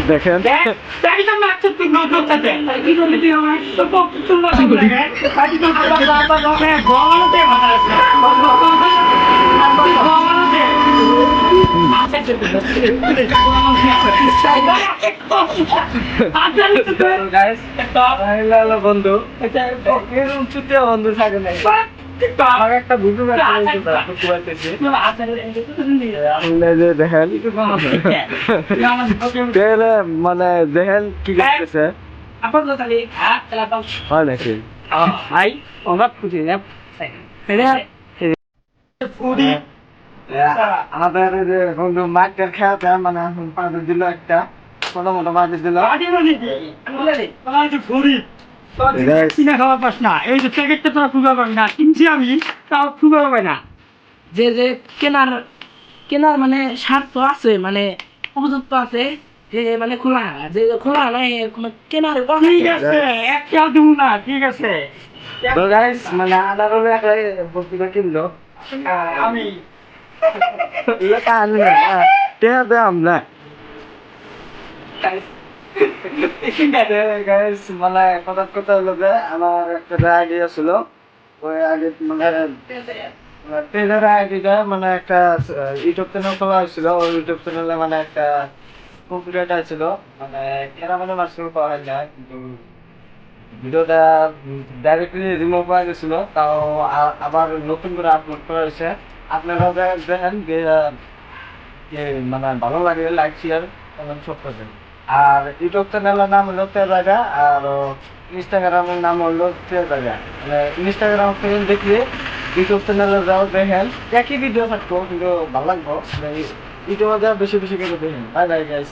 দেখেন বন্ধু বন্ধু থাকে না একটা বুঝতে দেখেন মানে দেখেন কি করতেছে হয় নাকি আমাদের বন্ধু মাঠের খেয়াতে মানে পাঁচের দিল একটা ছোটো মোটো পাঁচের দিল কিনা খাওয়া পাস না এই যে প্যাকেটটা তোরা ফুকা পাবি না কিনছি আমি তাও ফুকা পাবে না যে যে কেনার কেনার মানে স্বার্থ আছে মানে উপযুক্ত আছে যে মানে খোলা যে খোলা নাই কোনো কেনার ঠিক আছে একটা দিব না ঠিক আছে তো গাইস মানে আনার হলে একটা বস্তুটা কিনলো আমি আমরা গাইস মানে কথা হলো যে আমার একটা আইডিয়া ছিল ওই আগে মানে ট্রেলার আইডিটা মানে একটা ইউটিউব চ্যানেল খোলা হয়েছিল ওই ইউটিউব চ্যানেলে মানে একটা কম্পিউটার ছিল মানে এরা মানে মার্কেট পাওয়া হয় না কিন্তু ভিডিওটা ডাইরেক্টলি রিমুভ করা গেছিল তাও আবার নতুন করে আপলোড করা হয়েছে আপনারাও দেখেন মানে ভালো লাগে লাইক শেয়ার কমেন্ট সব করবেন আর ইউটিউব চ্যানেলের নাম হলো তেজাগা আর ইনস্টাগ্রামের নাম হলো তেজাগা মানে ইনস্টাগ্রাম পেজ দেখলে ইউটিউব চ্যানেলে যাও দেখেন একই ভিডিও থাকতো কিন্তু ভালো লাগবো ইউটিউবে বেশি বেশি করে দেখেন বাই বাই গাইস